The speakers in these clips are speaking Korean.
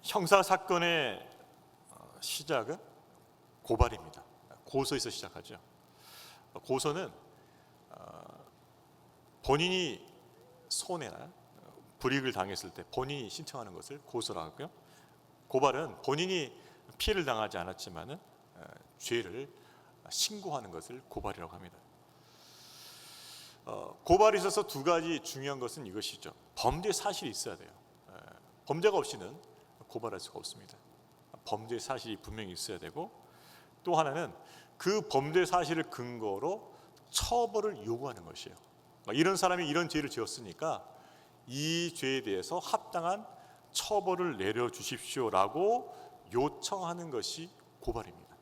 형사 사건의 시작은 고발입니다. 고소에서 시작하죠. 고소는 본인이 손해나 불이익을 당했을 때 본인이 신청하는 것을 고소라고 하고요. 고발은 본인이 피해를 당하지 않았지만은 죄를 신고하는 것을 고발이라고 합니다. 고발에 있어서 두 가지 중요한 것은 이것이죠. 범죄 사실이 있어야 돼요. 범죄가 없이는 고발할 수가 없습니다. 범죄 사실이 분명히 있어야 되고, 또 하나는 그 범죄 사실을 근거로 처벌을 요구하는 것이에요. 이런 사람이 이런 죄를 지었으니까 이 죄에 대해서 합당한 처벌을 내려주십시오라고 요청하는 것이 고발입니다.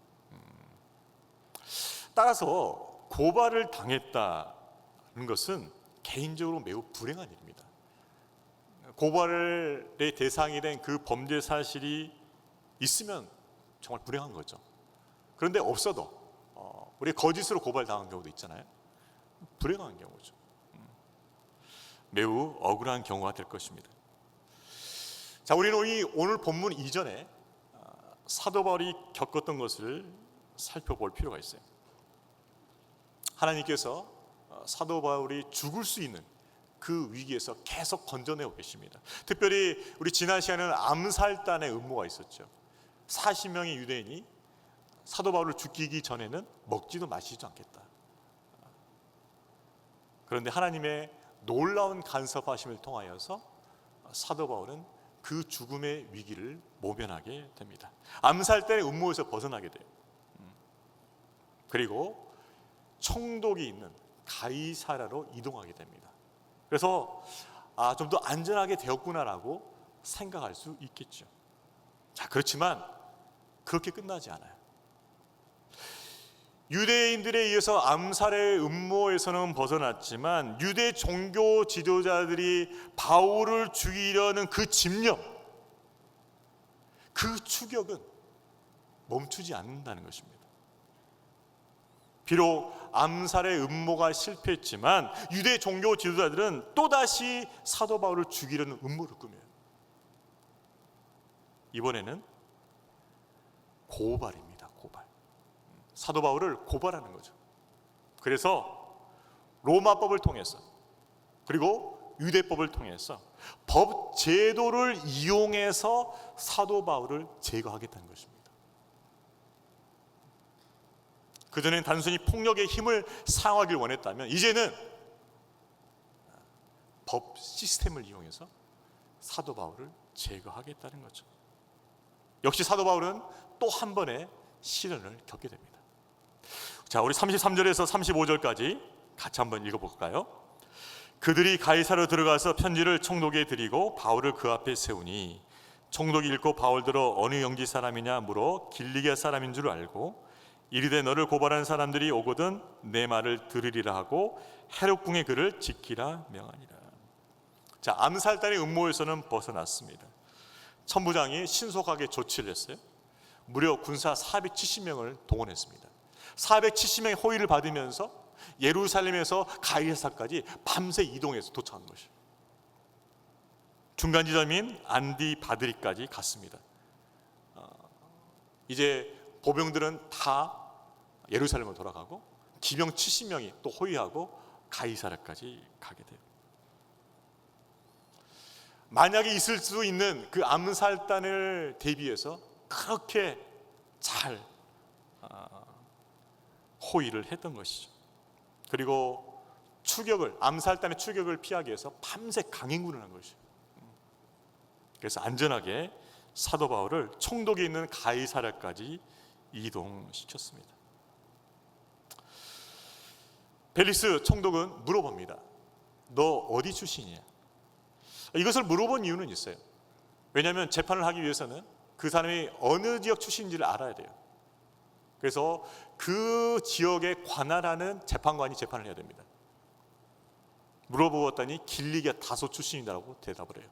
따라서 고발을 당했다는 것은 개인적으로 매우 불행한 일입니다. 고발의 대상이 된 그 범죄 사실이 있으면 정말 불행한 거죠. 그런데 없어도 우리 거짓으로 고발당한 경우도 있잖아요. 불행한 경우죠. 매우 억울한 경우가 될 것입니다. 자, 우리는 오늘 본문 이전에 사도 바울이 겪었던 것을 살펴볼 필요가 있어요. 하나님께서 사도 바울이 죽을 수 있는 그 위기에서 계속 건져내고 계십니다. 특별히 우리 지난 시간에는 암살단의 음모가 있었죠. 40명의 유대인이 사도 바울을 죽이기 전에는 먹지도 마시지도 않겠다. 그런데 하나님의 놀라운 간섭하심을 통하여서 사도 바울은 그 죽음의 위기를 모면하게 됩니다. 암살단의 음모에서 벗어나게 돼요. 그리고 총독이 있는 가이사랴로 이동하게 됩니다. 그래서 좀 더 안전하게 되었구나라고 생각할 수 있겠죠. 자, 그렇지만 그렇게 끝나지 않아요. 유대인들에 의해서 암살의 음모에서는 벗어났지만 유대 종교 지도자들이 바울을 죽이려는 그 집념, 그 추격은 멈추지 않는다는 것입니다. 비록 암살의 음모가 실패했지만 유대 종교 지도자들은 또다시 사도 바울을 죽이려는 음모를 꾸며요. 이번에는 고발입니다. 고발. 사도 바울을 고발하는 거죠. 그래서 로마법을 통해서, 그리고 유대법을 통해서 법 제도를 이용해서 사도 바울을 제거하겠다는 것입니다. 그전엔 단순히 폭력의 힘을 사용하길 원했다면 이제는 법 시스템을 이용해서 사도 바울을 제거하겠다는 거죠. 역시 사도 바울은 또 한 번의 시련을 겪게 됩니다. 자, 우리 33절에서 35절까지 같이 한번 읽어볼까요? 그들이 가이사랴로 들어가서 편지를 총독에 드리고 바울을 그 앞에 세우니 총독이 읽고 바울들어 어느 영지 사람이냐 물어 길리기아 사람인 줄 알고 이르되 너를 고발한 사람들이 오거든 내 말을 들으리라 하고 헤롯궁의 글을 지키라 명하니라. 자, 암살단의 음모에서는 벗어났습니다. 천부장이 신속하게 조치를 했어요. 무려 군사 470명을 동원했습니다. 470명의 호의를 받으면서 예루살렘에서 가이사랴까지 밤새 이동해서 도착한 것이에요. 중간 지점인 안디바드리까지 갔습니다. 이제 보병들은 다 예루살렘으로 돌아가고 기병 70명이 또 호위하고 가이사랴까지 가게 돼요. 만약에 있을 수 있는 그 암살단을 대비해서 그렇게 잘 호위를 했던 것이죠. 그리고 암살단의 추격을 피하기 위해서 밤새 강행군을 한 것이죠. 그래서 안전하게 사도 바울을 총독에 있는 가이사랴까지 이동시켰습니다. 벨리스 총독은 물어봅니다. 너 어디 출신이냐? 이것을 물어본 이유는 있어요. 왜냐하면 재판을 하기 위해서는 그 사람이 어느 지역 출신인지를 알아야 돼요. 그래서 그 지역에 관할하는 재판관이 재판을 해야 됩니다. 물어보았더니 길리기아 다소 출신이라고 대답을 해요.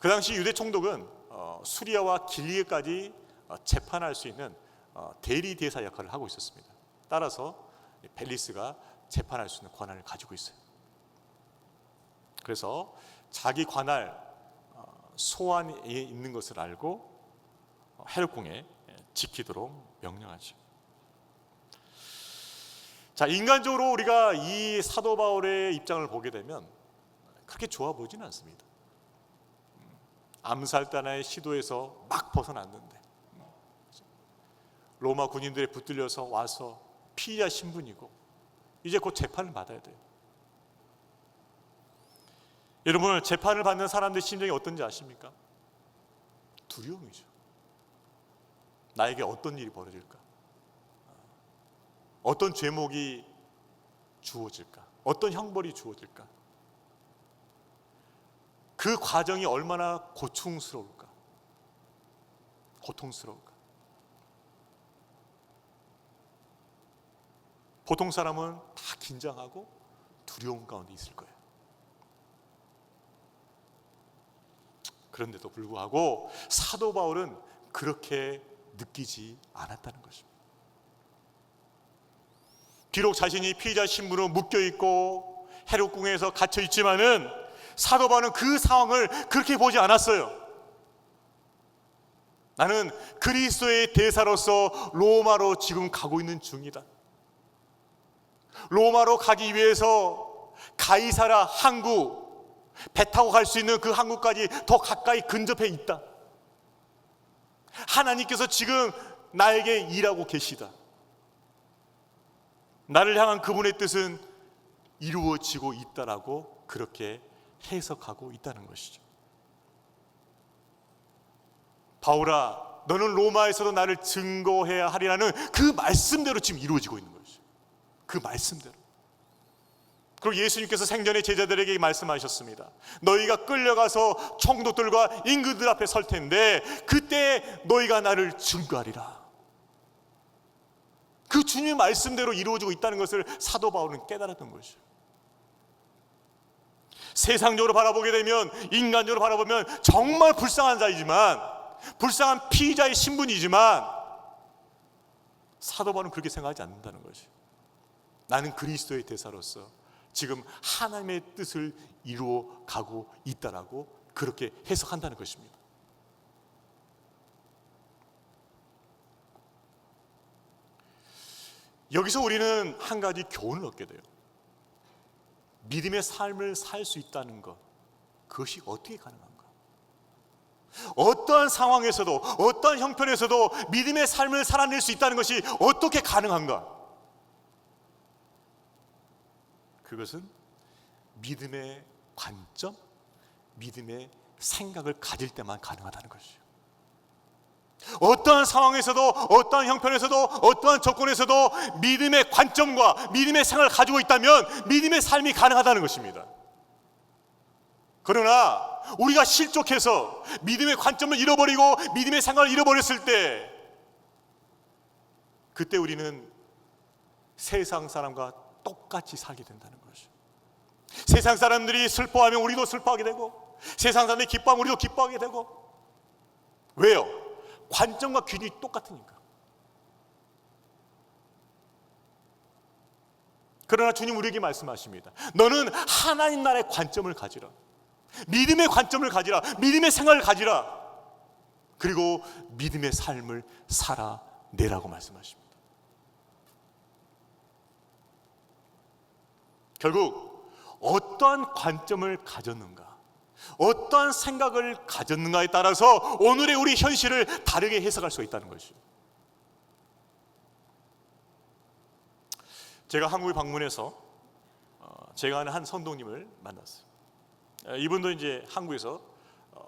그 당시 유대 총독은 수리아와 길리기아까지 재판할 수 있는 대리 대사 역할을 하고 있었습니다. 따라서 벨리스가 재판할 수 있는 권한을 가지고 있어요. 그래서 자기 관할 소안에 있는 것을 알고 헤롯궁에 지키도록 명령하죠. 자, 인간적으로 우리가 이 사도 바울의 입장을 보게 되면 그렇게 좋아 보지는 않습니다. 암살단의 시도에서 막 벗어났는데 로마 군인들에 붙들려서 와서 피의자 신분이고 이제 곧 재판을 받아야 돼요. 여러분, 재판을 받는 사람들의 심정이 어떤지 아십니까? 두려움이죠. 나에게 어떤 일이 벌어질까? 어떤 죄목이 주어질까? 어떤 형벌이 주어질까? 그 과정이 얼마나 고통스러울까? 보통 사람은 다 긴장하고 두려움 가운데 있을 거예요. 그런데도 불구하고 사도 바울은 그렇게 느끼지 않았다는 것입니다. 비록 자신이 피의자 신분으로 묶여있고 헤롯궁에서 갇혀있지만은 사도 바울은 그 상황을 그렇게 보지 않았어요. 나는 그리스도의 대사로서 로마로 지금 가고 있는 중이다. 로마로 가기 위해서 가이사라 항구, 배 타고 갈 수 있는 그 항구까지 더 가까이 근접해 있다. 하나님께서 지금 나에게 일하고 계시다. 나를 향한 그분의 뜻은 이루어지고 있다라고 그렇게 해석하고 있다는 것이죠. 바울아, 너는 로마에서도 나를 증거해야 하리라는 그 말씀대로 지금 이루어지고 있는 것이죠. 그 말씀대로. 그리고 예수님께서 생전에 제자들에게 말씀하셨습니다. 너희가 끌려가서 총독들과 임금들 앞에 설 텐데 그때 너희가 나를 증거하리라. 그 주님의 말씀대로 이루어지고 있다는 것을 사도 바울은 깨달았던 것이죠. 세상적으로 바라보게 되면, 인간적으로 바라보면 정말 불쌍한 자이지만, 불쌍한 피의자의 신분이지만 사도 바울은 그렇게 생각하지 않는다는 것이. 나는 그리스도의 대사로서 지금 하나님의 뜻을 이루어 가고 있다라고 그렇게 해석한다는 것입니다. 여기서 우리는 한 가지 교훈을 얻게 돼요. 믿음의 삶을 살 수 있다는 것, 그것이 어떻게 가능한가? 어떠한 상황에서도, 어떠한 형편에서도 믿음의 삶을 살아낼 수 있다는 것이 어떻게 가능한가? 그것은 믿음의 관점, 믿음의 생각을 가질 때만 가능하다는 것이죠. 어떠한 상황에서도, 어떠한 형편에서도, 어떠한 조건에서도 믿음의 관점과 믿음의 생각을 가지고 있다면 믿음의 삶이 가능하다는 것입니다. 그러나 우리가 실족해서 믿음의 관점을 잃어버리고 믿음의 생각을 잃어버렸을 때, 그때 우리는 세상 사람과 똑같이 살게 된다는 것이죠. 세상 사람들이 슬퍼하면 우리도 슬퍼하게 되고, 세상 사람들이 기뻐하면 우리도 기뻐하게 되고. 왜요? 관점과 기준이 똑같으니까. 그러나 주님 우리에게 말씀하십니다. 너는 하나님 나라의 관점을 가지라. 믿음의 관점을 가지라. 믿음의 생각을 가지라. 그리고 믿음의 삶을 살아내라고 말씀하십니다. 결국 어떠한 관점을 가졌는가, 어떠한 생각을 가졌는가에 따라서 오늘의 우리 현실을 다르게 해석할 수가 있다는 것이죠. 제가 한국에 방문해서 제가 아는 한 선동님을 만났어요. 이분도 이제 한국에서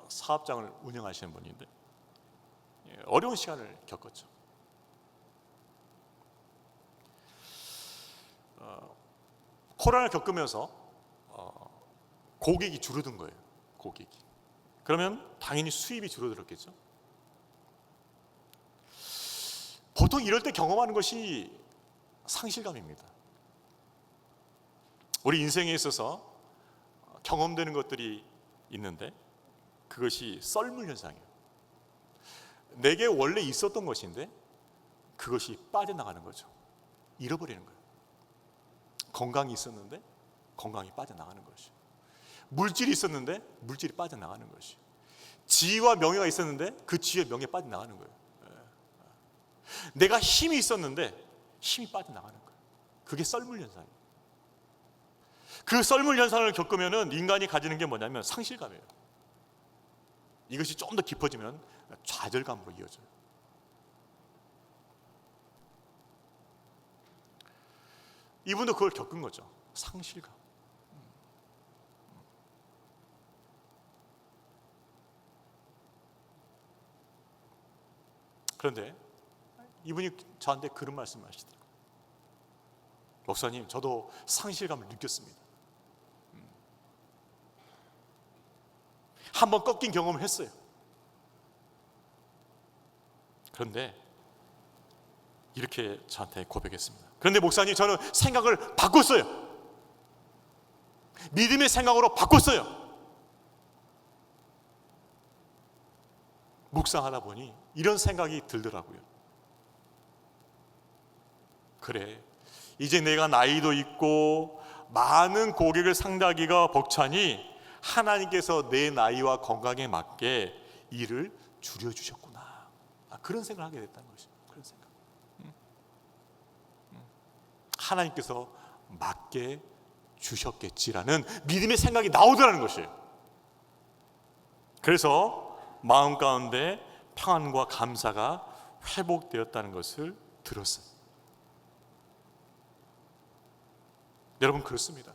사업장을 운영하시는 분인데 어려운 시간을 겪었죠. 코로나를 겪으면서 고객이 줄어든 거예요. 고객이. 그러면 당연히 수입이 줄어들었겠죠. 보통 이럴 때 경험하는 것이 상실감입니다. 우리 인생에 있어서 경험되는 것들이 있는데 그것이 썰물 현상이에요. 내게 원래 있었던 것인데 그것이 빠져나가는 거죠. 잃어버리는 거예요. 건강이 있었는데 건강이 빠져나가는 것이, 물질이 있었는데 물질이 빠져나가는 것이, 지위와 명예가 있었는데 그 지위와 명예 빠져나가는 거예요. 내가 힘이 있었는데 힘이 빠져나가는 거예요. 그게 썰물 현상이에요. 그 썰물 현상을 겪으면 인간이 가지는 게 뭐냐면 상실감이에요. 이것이 좀 더 깊어지면 좌절감으로 이어져요. 이분도 그걸 겪은 거죠. 상실감. 그런데 이분이 저한테 그런 말씀을 하시더라고요. 목사님, 저도 상실감을 느꼈습니다. 한번 꺾인 경험을 했어요. 그런데 이렇게 저한테 고백했습니다. 그런데 목사님, 저는 생각을 바꿨어요. 믿음의 생각으로 바꿨어요. 묵상하다 보니 이런 생각이 들더라고요. 그래, 이제 내가 나이도 있고 많은 고객을 상대하기가 벅차니 하나님께서 내 나이와 건강에 맞게 일을 줄여주셨구나. 그런 생각을 하게 됐다는 것이죠. 그런 생각. 하나님께서 맞게 주셨겠지라는 믿음의 생각이 나오더라는 것이에요. 그래서 마음 가운데 평안과 감사가 회복되었다는 것을 들었어요. 여러분, 그렇습니다.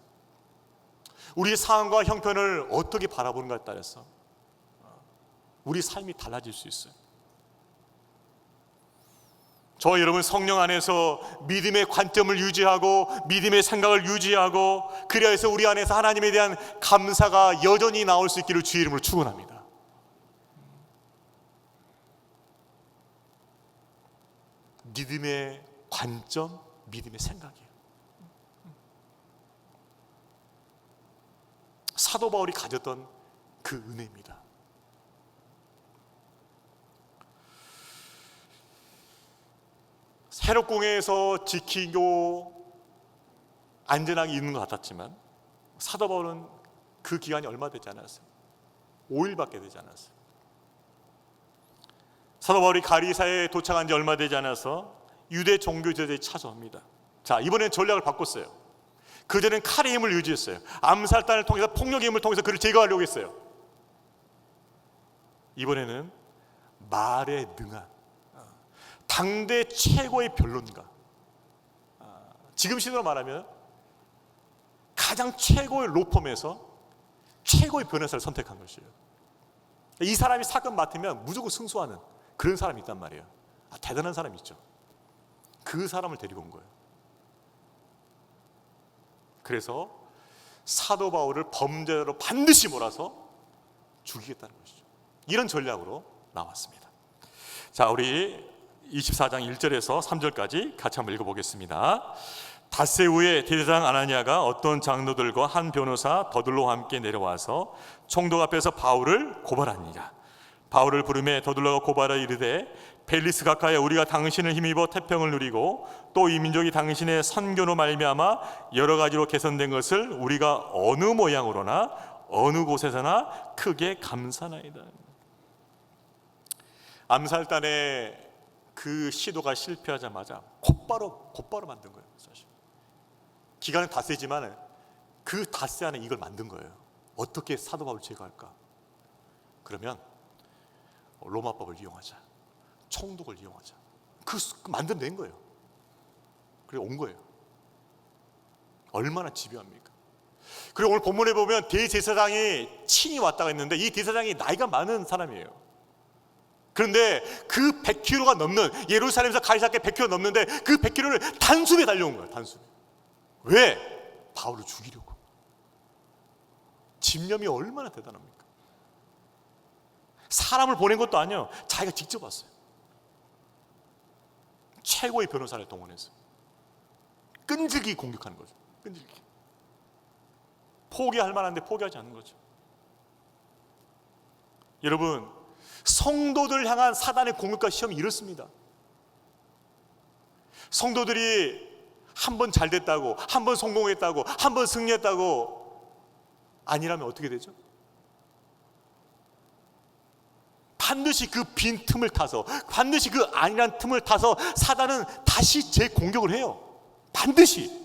우리의 상황과 형편을 어떻게 바라보는가에 따라서 우리 삶이 달라질 수 있어요. 저와 여러분, 성령 안에서 믿음의 관점을 유지하고 믿음의 생각을 유지하고 그래야 해서 우리 안에서 하나님에 대한 감사가 여전히 나올 수 있기를 주의 이름으로 축원합니다. 믿음의 관점, 믿음의 생각이에요. 사도 바울이 가졌던 그 은혜입니다. 헤롯궁에서 지키고 안전하게 있는 것 같았지만 사도 바울은 그 기간이 얼마 되지 않았어요. 5일밖에 되지 않았어요. 사도 바울이 가리사에 도착한 지 얼마 되지 않아서 유대 종교제들이 찾아옵니다. 자, 이번엔 전략을 바꿨어요. 그전엔 칼의 힘을 유지했어요. 암살단을 통해서 폭력의 힘을 통해서 그를 제거하려고 했어요. 이번에는 말에 능한 당대 최고의 변론가, 지금 시대로 말하면 가장 최고의 로펌에서 최고의 변호사를 선택한 것이에요. 이 사람이 사건 맡으면 무조건 승소하는 그런 사람이 있단 말이에요. 대단한 사람이 있죠. 그 사람을 데리고 온 거예요. 그래서 사도 바울을 범죄자로 반드시 몰아서 죽이겠다는 것이죠. 이런 전략으로 나왔습니다. 자, 우리 24장 1절에서 3절까지 같이 한번 읽어보겠습니다. 닷새 후에 대제사장 아나니아가 어떤 장로들과 한 변호사 더둘로와 함께 내려와서 총독 앞에서 바울을 고발하니라. 바울을 부르매 더둘로가 고발하여 이르되 벨리스 각하에 우리가 당신을 힘입어 태평을 누리고 또 이 민족이 당신의 선교로 말미암아 여러 가지로 개선된 것을 우리가 어느 모양으로나 어느 곳에서나 크게 감사나이다. 암살단의 그 시도가 실패하자마자 곧바로 만든 거예요. 사실 기간은 닷새지만 그 닷새 안에 이걸 만든 거예요. 어떻게 사도 바울을 제거할까? 그러면 로마법을 이용하자, 총독을 이용하자. 그 만들어낸 거예요. 그래 온 거예요. 얼마나 집요합니까? 그리고 오늘 본문에 보면 대제사장이 친히 왔다가 했는데 이 대제사장이 나이가 많은 사람이에요. 그런데 그 100km가 넘는, 예루살렘에서 가이사랴까지 100km 넘는데 그 100km를 단숨에 달려온 거예요. 단숨에. 왜? 바울을 죽이려고. 집념이 얼마나 대단합니까? 사람을 보낸 것도 아니에요. 자기가 직접 왔어요. 최고의 변호사를 동원해서 끈질기 공격하는 거죠. 끈질기. 포기할 만한데 포기하지 않는 거죠. 여러분, 성도들 향한 사단의 공격과 시험이 이렇습니다. 성도들이 한 번 잘 됐다고, 한 번 성공했다고, 한 번 승리했다고 아니라면 어떻게 되죠? 반드시 그 빈 틈을 타서, 반드시 그 안일한 틈을 타서 사단은 다시 재공격을 해요. 반드시.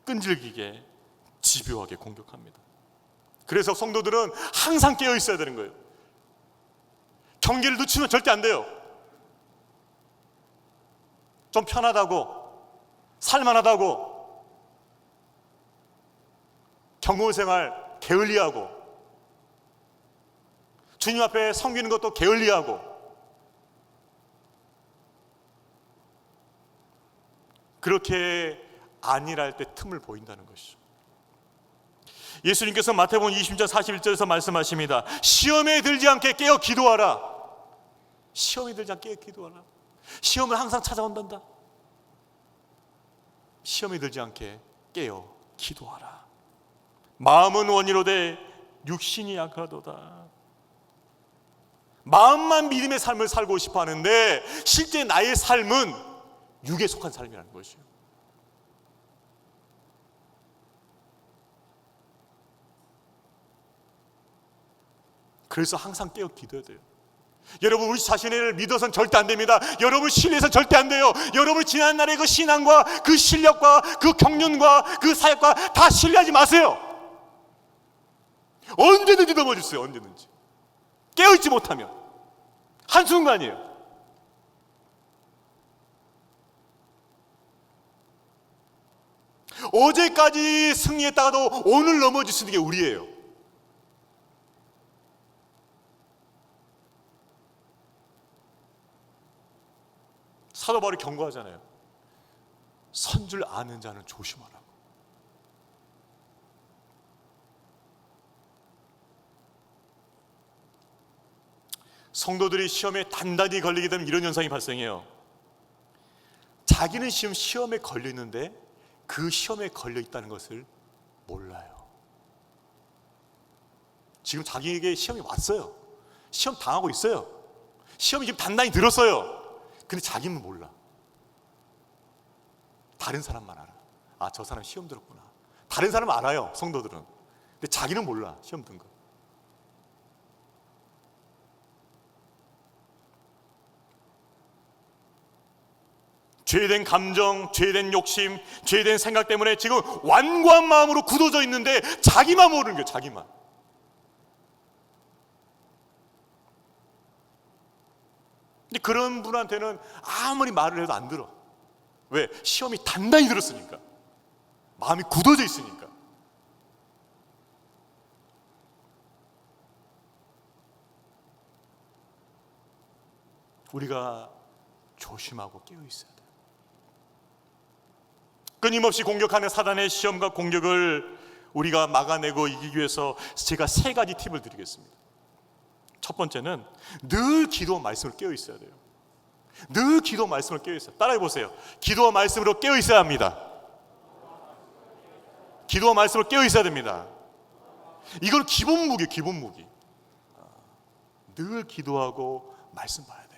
끈질기게 집요하게 공격합니다. 그래서 성도들은 항상 깨어 있어야 되는 거예요. 경계를 늦추면 절대 안 돼요. 좀 편하다고, 살만하다고, 경건생활 게을리하고, 주님 앞에 섬기는 것도 게을리하고, 그렇게 안일할 때 틈을 보인다는 것이죠. 예수님께서 마태복음 20장 41절에서 말씀하십니다. 시험에 들지 않게 깨어 기도하라. 시험에 들지 않게 깨어 기도하라. 시험은 항상 찾아온단다. 시험에 들지 않게 깨어 기도하라. 마음은 원이로되 육신이 약하도다. 마음만 믿음의 삶을 살고 싶어 하는데 실제 나의 삶은 육에 속한 삶이라는 것이에요. 그래서 항상 깨어 기도해야 돼요. 여러분, 우리 자신을 믿어서는 절대 안 됩니다. 여러분 신뢰해서는 절대 안 돼요. 여러분 지난날의 그 신앙과 그 실력과 그 경륜과 그 사역과 다 신뢰하지 마세요. 언제든지 넘어질 요 언제든지. 깨어있지 못하면 한순간이에요. 어제까지 승리했다가도 오늘 넘어질 수 있는 게 우리예요. 사도 바울이 경고하잖아요. 선 줄 아는 자는 조심하라고. 성도들이 시험에 단단히 걸리게 되면 이런 현상이 발생해요. 자기는 시험에 걸려 있는데 그 시험에 걸려 있다는 것을 몰라요. 지금 자기에게 시험이 왔어요. 시험 당하고 있어요. 시험이 지금 단단히 들었어요. 근데 자기는 몰라. 다른 사람만 알아. 아, 저 사람 시험 들었구나. 다른 사람은 알아요, 성도들은. 근데 자기는 몰라, 시험 든 거. 죄된 감정, 죄된 욕심, 죄된 생각 때문에 지금 완고한 마음으로 굳어져 있는데 자기만 모르는 거예요, 자기만. 근데 그런 분한테는 아무리 말을 해도 안 들어. 왜? 시험이 단단히 들었으니까. 마음이 굳어져 있으니까. 우리가 조심하고 깨어 있어야 돼요. 끊임없이 공격하는 사단의 시험과 공격을 우리가 막아내고 이기기 위해서 제가 3가지 팁을 드리겠습니다. 첫 번째는 늘 기도와 말씀을 깨어 있어야 돼요. 늘 기도와 말씀을 깨어 있어요. 따라해 보세요. 기도와 말씀으로 깨어 있어야 합니다. 기도와 말씀을 깨어 있어야 됩니다. 이건 기본 무기예요, 기본 무기. 늘 기도하고 말씀 봐야 돼요.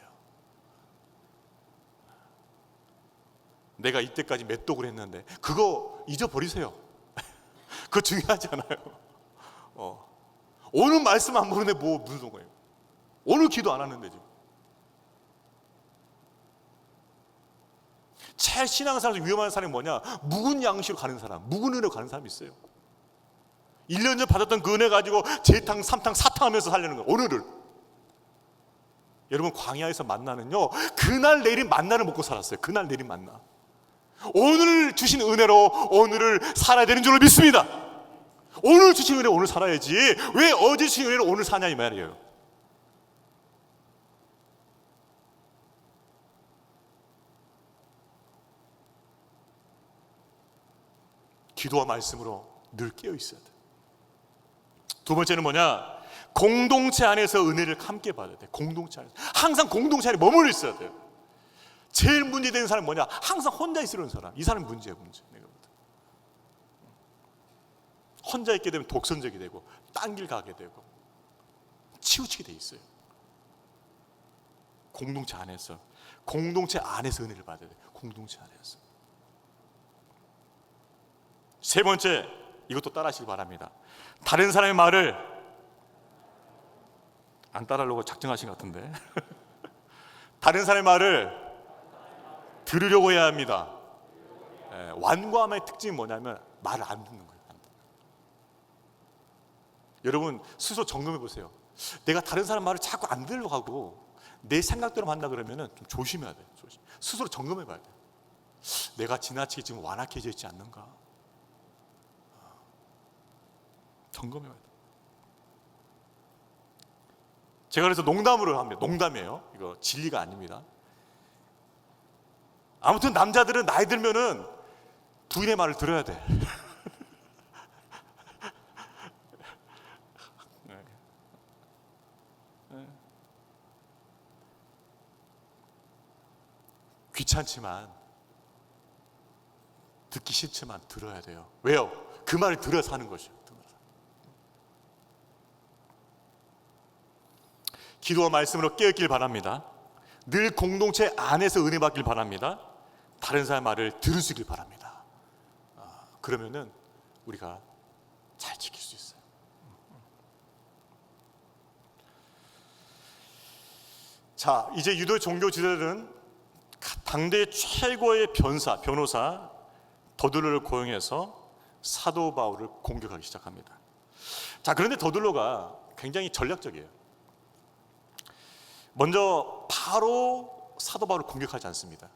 내가 이때까지 몇 독을 했는데 그거 잊어버리세요. 그거 중요하지 않아요. 오늘 말씀 안 보는데 무슨 동거예요? 오늘 기도 안 하는데 지금. 제일 신앙생활에서 위험한 사람이 뭐냐? 묵은 양식으로 가는 사람, 묵은 은혜로 가는 사람이 있어요. 1년 전 받았던 그 은혜 가지고 재탕, 3탕, 4탕 하면서 살려는 거예요, 오늘을. 여러분, 광야에서 만나는요, 그날 내린 만나를 먹고 살았어요. 그날 내린 만나. 오늘 주신 은혜로 오늘을 살아야 되는 줄로 믿습니다. 오늘 주신 은혜로 오늘 살아야지 왜 어제 주신 은혜로 오늘 사냐 이 말이에요. 기도와 말씀으로 늘 깨어 있어야 돼. 두 번째는 뭐냐? 공동체 안에서 은혜를 함께 받아야 돼. 공동체 안에서 항상 공동체 안에 머물러 있어야 돼요. 제일 문제되는 사람은 뭐냐? 항상 혼자 있으려는 사람. 이 사람이 문제야, 문제. 내가 볼 때. 혼자 있게 되면 독선적이 되고 딴 길 가게 되고 치우치게 돼 있어요. 공동체 안에서 은혜를 받아야 돼. 공동체 안에서. 세 번째, 이것도 따라하시기 바랍니다. 다른 사람의 말을 안 따라하려고 작정하신 것 같은데 다른 사람의 말을 들으려고 해야 합니다. 완고함의 특징이 뭐냐면 말을 안 듣는 거예요. 안 듣는 거예요. 여러분 스스로 점검해 보세요. 내가 다른 사람 말을 자꾸 안 들으려고 하고 내 생각대로 한다 그러면 좀 조심해야 돼요. 스스로 점검해 봐야 돼요. 내가 지나치게 지금 완악해져 있지 않는가? 점검해 봐야 돼요. 제가 그래서 농담으로 합니다. 농담이에요. 이거 진리가 아닙니다. 아무튼 남자들은 나이 들면은 부인의 말을 들어야 돼. 귀찮지만 듣기 싫지만 들어야 돼요. 왜요? 그 말을 들어서 하는 것이요. 기도와 말씀으로 깨어있길 바랍니다. 늘 공동체 안에서 은혜 받길 바랍니다. 다른 사람의 말을 들을 수 있길 바랍니다. 그러면은 우리가 잘 지킬 수 있어요. 자, 이제 유대 종교 지도자들은 당대 최고의 변호사 더들로를 고용해서 사도 바울을 공격하기 시작합니다. 자, 그런데 더들로가 굉장히 전략적이에요. 먼저 바로 사도 바울을 공격하지 않습니다.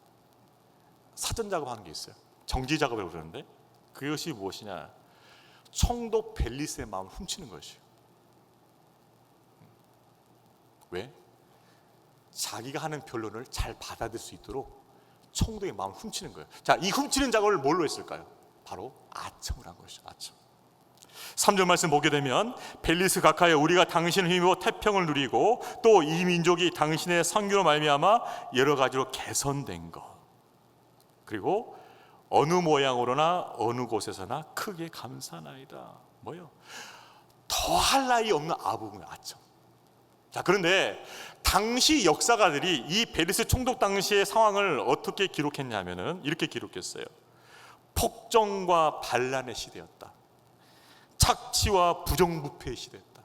사전 작업하는 게 있어요. 정지 작업이라고 그러는데 그것이 무엇이냐? 총독 벨리스의 마음을 훔치는 것이에요. 왜? 자기가 하는 변론을 잘 받아들일 수 있도록 총독의 마음을 훔치는 거예요. 자, 이 훔치는 작업을 뭘로 했을까요? 바로 아첨을 한 것이죠. 아첨. 3절 말씀 보게 되면 벨리스 각하여 우리가 당신을 힘입어 태평을 누리고 또 이 민족이 당신의 선교로 말미암아 여러 가지로 개선된 것, 그리고 어느 모양으로나 어느 곳에서나 크게 감사나이다. 뭐요? 더할 나위 없는 아부분의 아첨. 자, 그런데 당시 역사가들이 이 벨리스 총독 당시의 상황을 어떻게 기록했냐면은 이렇게 기록했어요. 폭정과 반란의 시대였다. 착취와 부정부패의 시대였다.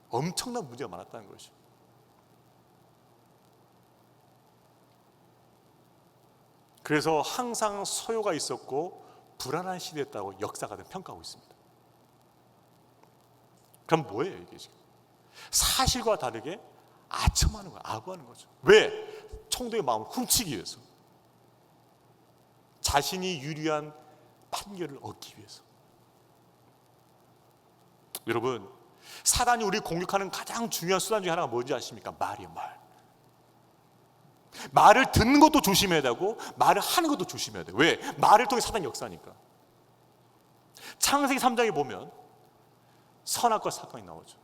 엄청난 문제가 많았다는 것이죠. 그래서 항상 소요가 있었고 불안한 시대였다고 역사가들은 평가하고 있습니다. 그럼 뭐예요 이게 지금? 사실과 다르게 아첨하는 거예요. 아부하는 거죠. 왜? 총독의 마음을 훔치기 위해서, 자신이 유리한 판결을 얻기 위해서. 여러분, 사단이 우리 공격하는 가장 중요한 수단 중에 하나가 뭔지 아십니까? 말이에요. 말을 듣는 것도 조심해야 되고 말을 하는 것도 조심해야 돼요. 왜? 말을 통해 사단이 역사하니까. 창세기 3장에 보면 선악과 사건이 나오죠.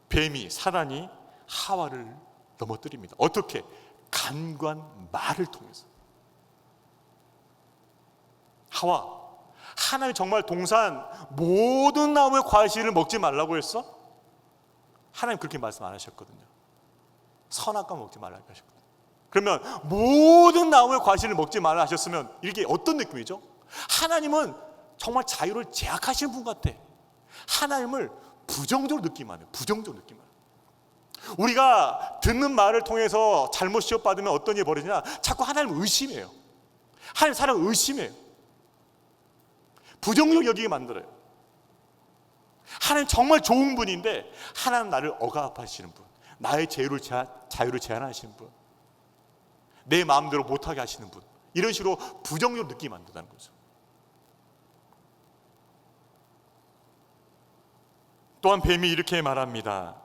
뱀이, 사단이 하와를 넘어뜨립니다. 어떻게? 간관 말을 통해서. 하와, 하나님이 정말 동산 모든 나무의 과실을 먹지 말라고 했어? 하나님 그렇게 말씀 안 하셨거든요. 선악과 먹지 말라고 하셨거든요. 그러면 모든 나무의 과실을 먹지 말라 하셨으면 이게 어떤 느낌이죠? 하나님은 정말 자유를 제약하시는 분 같아. 하나님을 부정적으로 느끼면 안 돼요. 부정적으로 느끼면 안 돼요. 우리가 듣는 말을 통해서 잘못 시험받으면 어떤 일이 벌어지냐? 자꾸 하나님을 의심해요. 하나님 사람을 의심해요. 부정적으로 여기게 만들어요. 하나님 정말 좋은 분인데 하나님 나를 억압하시는 분, 나의 자유를 제한하시는 분, 내 마음대로 못하게 하시는 분, 이런 식으로 부정적으로 느끼게 만든다는 거죠. 또한 뱀이 이렇게 말합니다.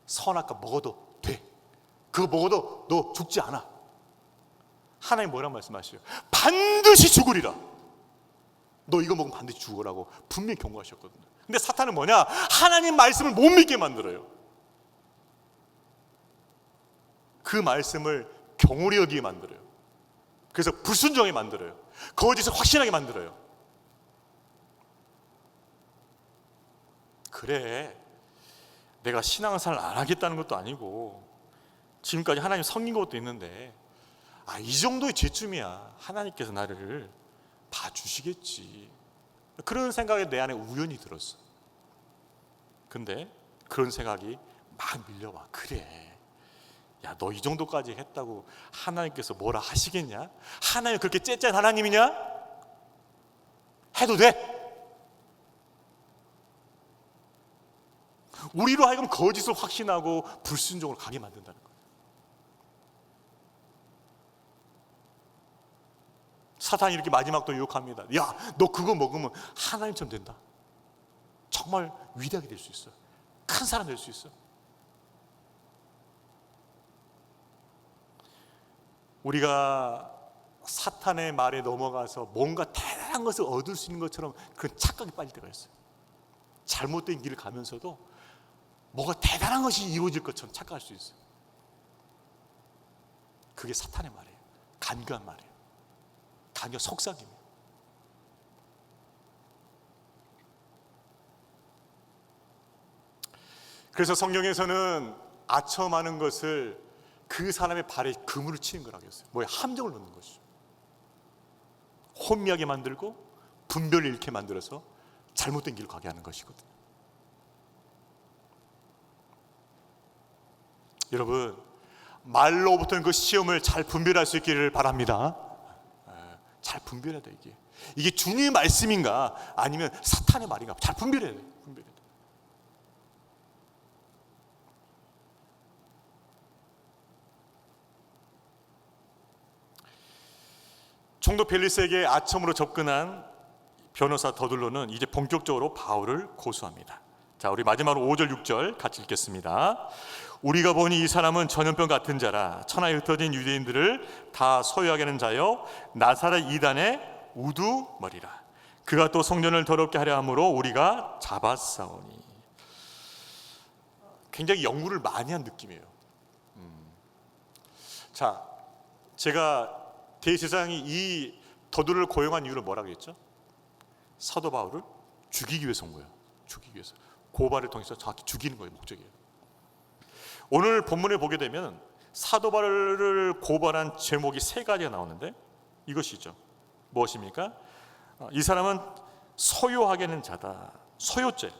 선악과 먹어도 돼. 그거 먹어도 너 죽지 않아. 하나님 뭐라고 말씀하시죠? 반드시 죽으리라. 너 이거 먹으면 반드시 죽으라고 분명히 경고하셨거든요. 근데 사탄은 뭐냐? 하나님 말씀을 못 믿게 만들어요. 그 말씀을 경홀히 여기게 만들어요. 그래서 불순종하게 만들어요. 거짓을 확신하게 만들어요. 그래, 내가 신앙생활 안 하겠다는 것도 아니고 지금까지 하나님 섬긴 것도 있는데 이 정도의 죄쯤이야 하나님께서 나를 다 주시겠지. 그런 생각이 내 안에 우연히 들었어. 근데 그런 생각이 막 밀려와. 그래, 야, 너 이 정도까지 했다고 하나님께서 뭐라 하시겠냐? 하나님 그렇게 째째한 하나님이냐? 해도 돼. 우리로 하여금 거짓을 확신하고 불순종으로 가게 만든다는 거예요. 사탄이 이렇게 마지막도 유혹합니다. 야, 너 그거 먹으면 하나님처럼 된다. 정말 위대하게 될 수 있어. 큰 사람 될 수 있어. 우리가 사탄의 말에 넘어가서 뭔가 대단한 것을 얻을 수 있는 것처럼 그 착각에 빠질 때가 있어요. 잘못된 길을 가면서도 뭐가 대단한 것이 이루어질 것처럼 착각할 수 있어요. 그게 사탄의 말이에요. 간교한 말이에요. 간교 속삭임이에요. 그래서 성경에서는 아첨하는 것을 그 사람의 발에 그물을 치는 거라고 했어요. 뭐야? 함정을 넣는 것이죠. 혼미하게 만들고 분별을 잃게 만들어서 잘못된 길을 가게 하는 것이거든요. 여러분, 말로부터는 그 시험을 잘 분별할 수 있기를 바랍니다. 잘 분별해야 돼. 이게 주님의 말씀인가 아니면 사탄의 말인가 잘 분별해야 돼. 총독 벨리스에게 아첨으로 접근한 변호사 더둘로는 이제 본격적으로 바울을 고소합니다. 자, 우리 마지막으로 5절 6절 같이 읽겠습니다. 우리가 보니 이 사람은 전염병 같은 자라 천하에 흩어진 유대인들을 다 소유하게 하는 자여 나사렛 이단의 우두머리라. 그가 또 성전을 더럽게 하려 함으로 우리가 잡았사오니. 굉장히 연구를 많이 한 느낌이에요. 자, 제가 대제사장이 이 더둘을 고용한 이유를 뭐라고 했죠? 사도 바울을 죽이기 위해서 온 거예요. 죽이기 위해서. 고발을 통해서 정확히 죽이는 거예요. 목적이에요. 오늘 본문에 보게 되면 사도 바울을 고발한 제목이 세 가지가 나오는데 이것이죠. 무엇입니까? 이 사람은 소유하게 하는 자다. 소유죄.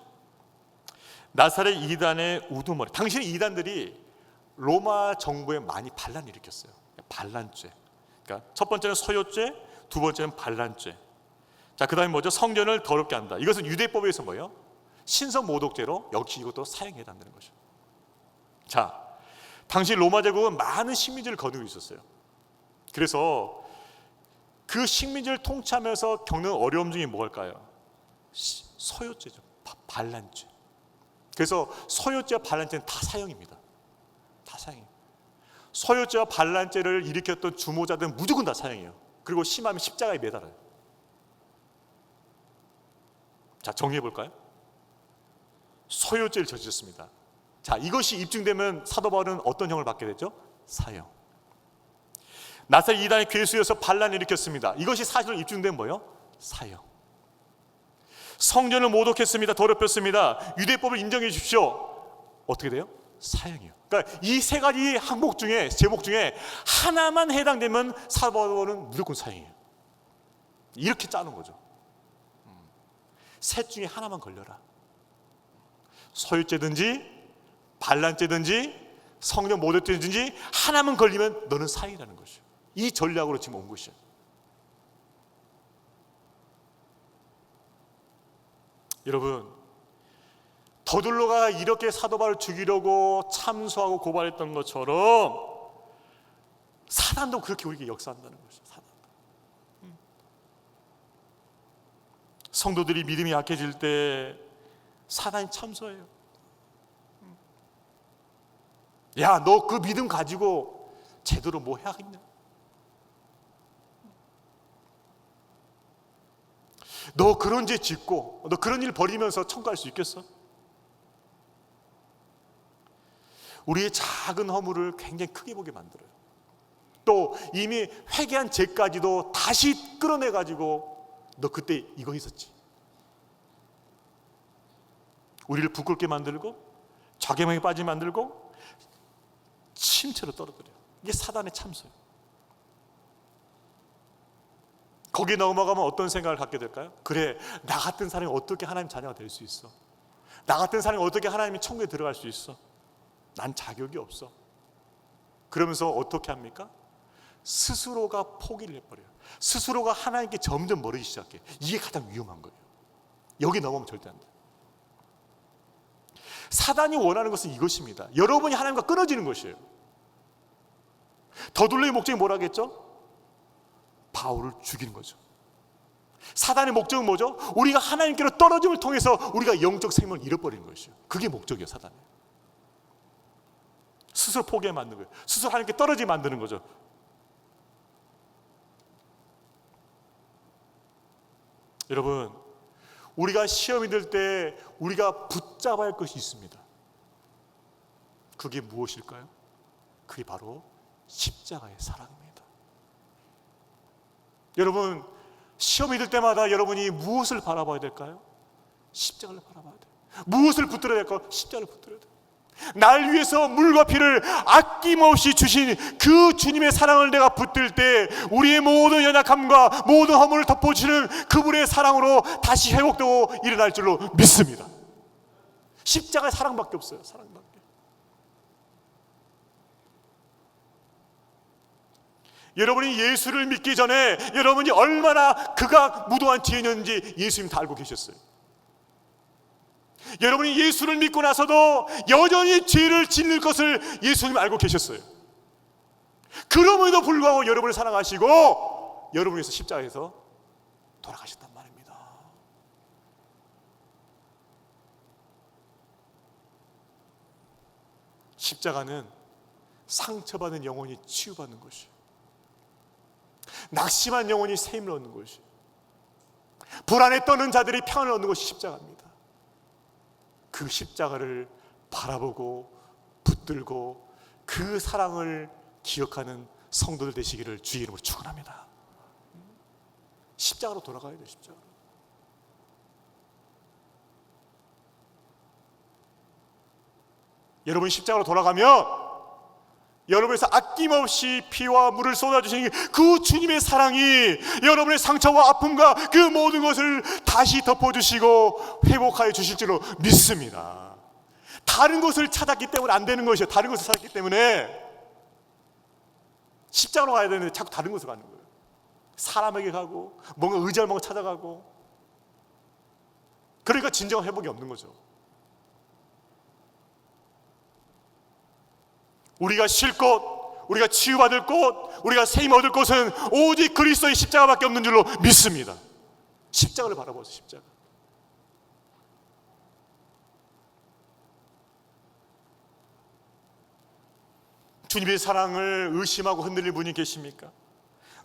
나사렛 이단의 우두머리. 당시의 이단들이 로마 정부에 많이 반란을 일으켰어요. 반란죄. 그러니까 첫 번째는 소유죄, 두 번째는 반란죄. 자, 그다음에 뭐죠? 성전을 더럽게 한다. 이것은 유대법에서 뭐예요? 신성 모독죄로 역시 이것도 사형해야 한다는 거죠. 자, 당시 로마 제국은 많은 식민지를 거두고 있었어요. 그래서 그 식민지를 통치하면서 겪는 어려움 중에 뭘까요? 소유죄죠. 반란죄. 그래서 소유죄와 반란죄는 다 사형입니다. 다 사형이에요. 소유죄와 반란죄를 일으켰던 주모자들은 무조건 다 사형이에요. 그리고 심하면 십자가에 매달아요. 자, 정리해 볼까요? 소유죄를 저질렀습니다. 자, 이것이 입증되면 사도 바울은 어떤 형을 받게 되죠? 사형. 나사렛 이단의 괴수여서 반란을 일으켰습니다. 이것이 사실로 입증된 뭐예요? 사형. 성전을 모독했습니다. 더럽혔습니다. 유대법을 인정해 주십시오. 어떻게 돼요? 사형이에요. 그러니까 이 세 가지 항목 중에 제목 중에 하나만 해당되면 사도 바울은 무조건 사형이에요. 이렇게 짜는 거죠. 셋 중에 하나만 걸려라. 소유죄든지 반란죄든지 성전 모독죄든지 하나만 걸리면 너는 사형이라는 것이에요. 이 전략으로 지금 온 것이에요. 여러분, 더둘로가 이렇게 사도 바울을 죽이려고 참소하고 고발했던 것처럼 사단도 그렇게 우리에게 역사한다는 것이죠. 사단도. 성도들이 믿음이 약해질 때 사단이 참소해요. 야, 너 그 믿음 가지고 제대로 뭐 해야겠냐? 너 그런 죄 짓고 너 그런 일 벌이면서 청구할 수 있겠어? 우리의 작은 허물을 굉장히 크게 보게 만들어요. 또 이미 회개한 죄까지도 다시 끌어내가지고 너 그때 이거 했었지. 우리를 부끄럽게 만들고 좌경에 빠지게 만들고 침체로 떨어뜨려요. 이게 사단의 참소예요. 거기에 넘어가면 어떤 생각을 갖게 될까요? 그래, 나 같은 사람이 어떻게 하나님 자녀가 될 수 있어? 나 같은 사람이 어떻게 하나님의 천국에 들어갈 수 있어? 난 자격이 없어. 그러면서 어떻게 합니까? 스스로가 포기를 해버려요. 스스로가 하나님께 점점 멀어지기 시작해. 이게 가장 위험한 거예요. 여기 넘어오면 절대 안 돼요. 사단이 원하는 것은 이것입니다. 여러분이 하나님과 끊어지는 것이에요. 더둘러의 목적이 뭐라겠죠? 바울을 죽이는 거죠. 사단의 목적은 뭐죠? 우리가 하나님께로 떨어짐을 통해서 우리가 영적 생명을 잃어버리는 것이에요. 그게 목적이에요. 사단이 스스로 포기하게 만드는 거예요. 스스로 하나님께 떨어지게 만드는 거죠. 여러분, 우리가 시험이 들 때 우리가 붙잡아야 할 것이 있습니다. 그게 무엇일까요? 그게 바로 십자가의 사랑입니다. 여러분, 시험이 들 때마다 여러분이 무엇을 바라봐야 될까요? 십자가를 바라봐야 돼요. 무엇을 붙들어야 될까요? 십자가를 붙들어야 돼요. 날 위해서 물과 피를 아낌없이 주신 그 주님의 사랑을 내가 붙들 때 우리의 모든 연약함과 모든 허물을 덮어주는 그분의 사랑으로 다시 회복되고 일어날 줄로 믿습니다. 십자가의 사랑밖에 없어요. 사랑밖에. 여러분이 예수를 믿기 전에 여러분이 얼마나 그가 무도한 뒤에 있는지 예수님 다 알고 계셨어요. 여러분이 예수를 믿고 나서도 여전히 죄를 짓는 것을 예수님 알고 계셨어요. 그럼에도 불구하고 여러분을 사랑하시고 여러분을 위해서 십자가에서 돌아가셨단 말입니다. 십자가는 상처받은 영혼이 치유받는 것이에요. 낙심한 영혼이 새 힘을 얻는 것이에요. 불안에 떠는 자들이 평안을 얻는 것이 십자가입니다. 그 십자가를 바라보고 붙들고 그 사랑을 기억하는 성도들 되시기를 주의 이름으로 축원합니다. 십자가로 돌아가야 돼요. 십자가로. 여러분이 십자가로 돌아가면 여러분에서 아낌없이 피와 물을 쏟아주시는 그 주님의 사랑이 여러분의 상처와 아픔과 그 모든 것을 다시 덮어주시고 회복하여 주실 줄로 믿습니다. 다른 것을 찾았기 때문에 안 되는 것이에요. 다른 것을 찾았기 때문에 십자가로 가야 되는데 자꾸 다른 것을 가는 거예요. 사람에게 가고 뭔가 의지할 뭔가 찾아가고, 그러니까 진정한 회복이 없는 거죠. 우리가 쉴 곳, 우리가 치유받을 곳, 우리가 세임 얻을 곳은 오직 그리스도의 십자가밖에 없는 줄로 믿습니다. 십자가를 바라보세요. 십자가. 주님의 사랑을 의심하고 흔들릴 분이 계십니까?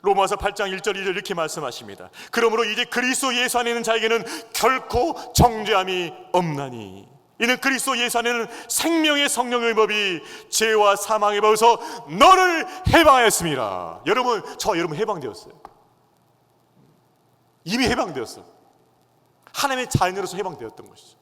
로마서 8장 1절 2절 이렇게 말씀하십니다. 그러므로 이제 그리스도 예수 안에 있는 자에게는 결코 정죄함이 없나니 이는 그리스도 예수 안에는 생명의 성령의 법이 죄와 사망의 법에서 너를 해방하였습니다. 여러분, 여러분 해방되었어요. 이미 해방되었어. 하나님의 자녀로서 해방되었던 것이죠.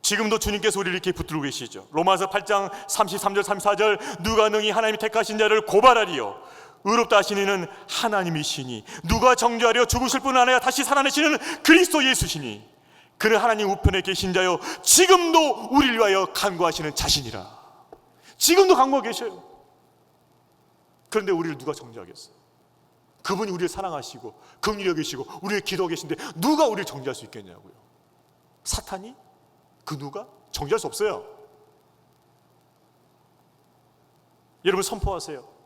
지금도 주님께서 우리를 이렇게 붙들고 계시죠. 로마서 8장 33절 34절 누가 능히 하나님이 택하신 자를 고발하리요 의롭다 하시는 이는 하나님이시니 누가 정죄하려 죽으실 뿐 아니라 다시 살아내시는 그리스도 예수시니 그는 하나님 우편에 계신 자요 지금도 우리를 위하여 간구하시는 자신이라. 지금도 간구하고 계셔요. 그런데 우리를 누가 정죄하겠어요? 그분이 우리를 사랑하시고 긍휼히 여기시고 우리를 기도하고 계신데 누가 우리를 정죄할 수 있겠냐고요. 사탄이? 그 누가? 정죄할 수 없어요. 여러분 선포하세요.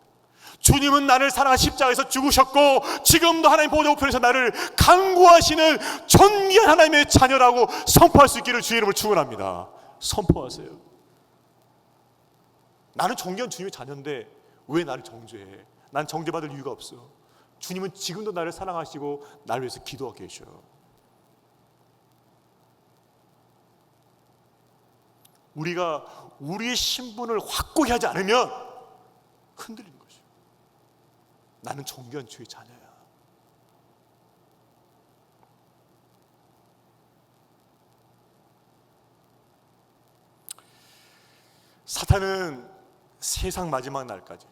주님은 나를 사랑하 십자가에서 죽으셨고 지금도 하나님 보좌 우편에서 나를 간구하시는 존귀한 하나님의 자녀라고 선포할 수 있기를 주의 이름으로 축원합니다. 선포하세요. 나는 존귀한 주님의 자녀인데 왜 나를 정죄해? 난 정죄받을 이유가 없어. 주님은 지금도 나를 사랑하시고 나를 위해서 기도하고 계셔요. 우리가 우리의 신분을 확고히 하지 않으면 흔들리는 거죠. 나는 존귀한 주의 자녀야. 사탄은 세상 마지막 날까지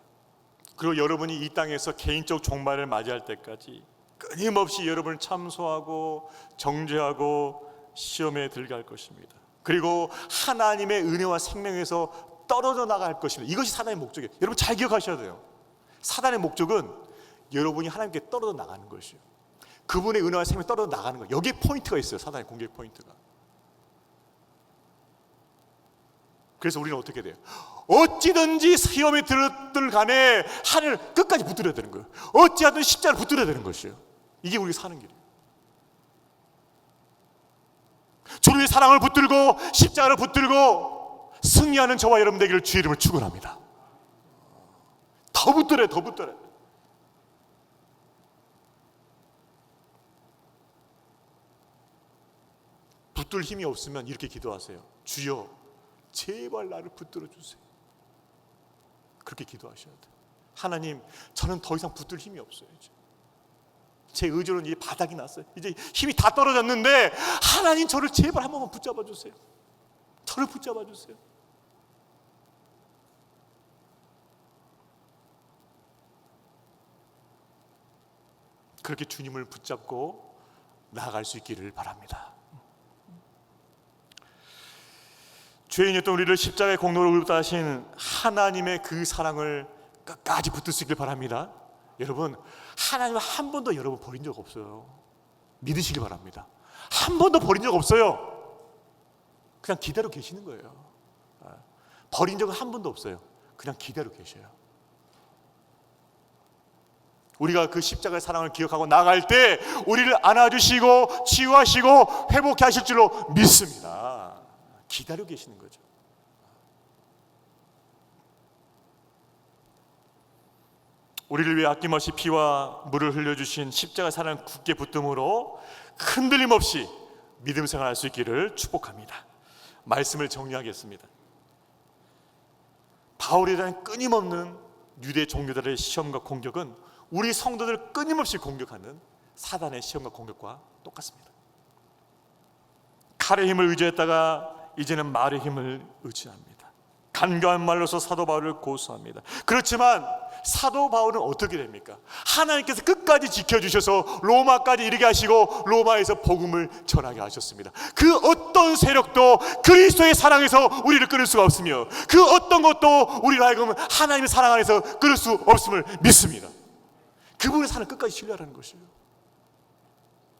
그리고 여러분이 이 땅에서 개인적 종말을 맞이할 때까지 끊임없이 여러분을 참소하고 정죄하고 시험에 들어갈 것입니다. 그리고 하나님의 은혜와 생명에서 떨어져 나갈 것입니다. 이것이 사단의 목적이에요. 여러분 잘 기억하셔야 돼요. 사단의 목적은 여러분이 하나님께 떨어져 나가는 것이에요. 그분의 은혜와 생명이 떨어져 나가는 거예요. 여기에 포인트가 있어요. 사단의 공격 포인트가. 그래서 우리는 어떻게 돼요? 어찌든지 시험에 들어간에 하늘을 끝까지 붙들어야 되는 거예요. 어찌하든 십자가를 붙들어야 되는 것이에요. 이게 우리 사는 길이에요. 주님의 사랑을 붙들고 십자가를 붙들고 승리하는 저와 여러분 되기를 주의 이름으로 축원합니다. 더 붙들어야 더 붙들어야. 붙들 힘이 없으면 이렇게 기도하세요. 주여 제발 나를 붙들어 주세요. 그렇게 기도하셔야 돼요. 하나님, 저는 더 이상 붙들 힘이 없어요. 제 의지로는 이제 바닥이 났어요. 이제 힘이 다 떨어졌는데 하나님 저를 제발 한 번만 붙잡아 주세요. 저를 붙잡아 주세요. 그렇게 주님을 붙잡고 나아갈 수 있기를 바랍니다. 죄인이었던 우리를 십자가의 공로로 의롭다 하신 하나님의 그 사랑을 끝까지 붙들 수 있길 바랍니다. 여러분, 하나님은 한 번도 여러분 버린 적 없어요. 믿으시길 바랍니다. 한 번도 버린 적 없어요. 그냥 기다려 계시는 거예요. 버린 적은 한 번도 없어요. 그냥 기다려 계셔요. 우리가 그 십자가의 사랑을 기억하고 나갈 때 우리를 안아주시고 치유하시고 회복해 하실 줄로 믿습니다. 기다려 계시는 거죠. 우리를 위해 아낌없이 피와 물을 흘려주신 십자가의 사랑을 굳게 붙듦으로 흔들림 없이 믿음 생활할 수 있기를 축복합니다. 말씀을 정리하겠습니다. 바울이라는 끊임없는 유대 종교들의 시험과 공격은 우리 성도들을 끊임없이 공격하는 사단의 시험과 공격과 똑같습니다. 칼의 힘을 의지했다가 이제는 말의 힘을 의지합니다. 간교한 말로서 사도 바울을 고소합니다. 그렇지만 사도 바울은 어떻게 됩니까? 하나님께서 끝까지 지켜주셔서 로마까지 이르게 하시고 로마에서 복음을 전하게 하셨습니다. 그 어떤 세력도 그리스도의 사랑에서 우리를 끊을 수가 없으며 그 어떤 것도 우리를 하여금 하나님의 사랑 안에서 끊을 수 없음을 믿습니다. 그분의 사랑 끝까지 신뢰하라는 것이에요.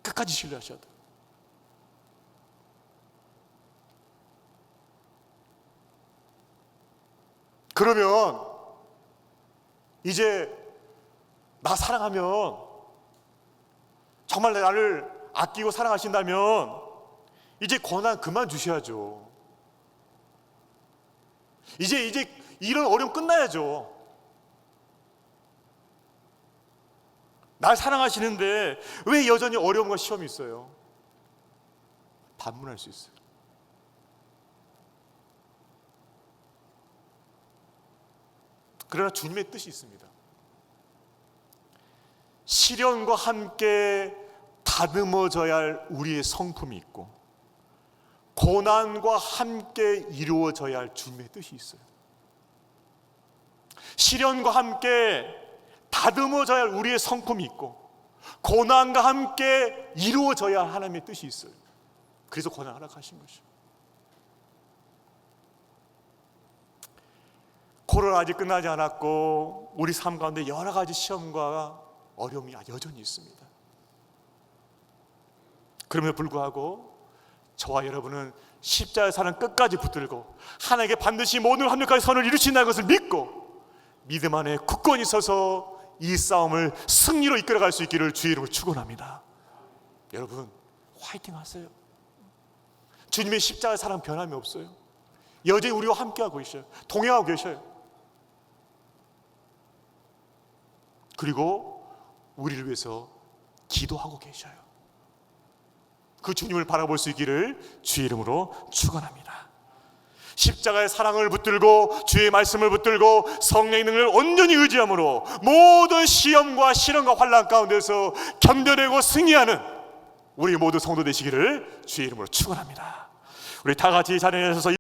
끝까지 신뢰하셔야 돼요. 그러면 이제 나 사랑하면, 정말 나를 아끼고 사랑하신다면 이제 권한 그만 주셔야죠. 이제 이런 어려움 끝나야죠. 날 사랑하시는데 왜 여전히 어려움과 시험이 있어요? 반문할 수 있어요. 그러나 주님의 뜻이 있습니다. 시련과 함께 다듬어져야 할 우리의 성품이 있고 고난과 함께 이루어져야 할 주님의 뜻이 있어요. 시련과 함께 다듬어져야 할 우리의 성품이 있고 고난과 함께 이루어져야 할 하나님의 뜻이 있어요. 그래서 고난 허락하신 것이죠. 코로나 아직 끝나지 않았고 우리 삶 가운데 여러 가지 시험과 어려움이 여전히 있습니다. 그럼에도 불구하고 저와 여러분은 십자가의 사랑 끝까지 붙들고 하나님께 반드시 모든 합력까지 선을 이루신다는 것을 믿고 믿음 안에 굳건히 서서 이 싸움을 승리로 이끌어갈 수 있기를 주의 이름으로 축원합니다. 여러분 화이팅 하세요. 주님의 십자가의 사랑 변함이 없어요. 여전히 우리와 함께하고 계셔요. 동행하고 계셔요. 그리고 우리를 위해서 기도하고 계셔요. 그 주님을 바라볼 수 있기를 주의 이름으로 축원합니다. 십자가의 사랑을 붙들고 주의 말씀을 붙들고 성령의 능력을 온전히 의지함으로 모든 시험과 시련과 환난 가운데서 견뎌내고 승리하는 우리 모두 성도 되시기를 주의 이름으로 축원합니다. 우리 다 같이 자리에 서서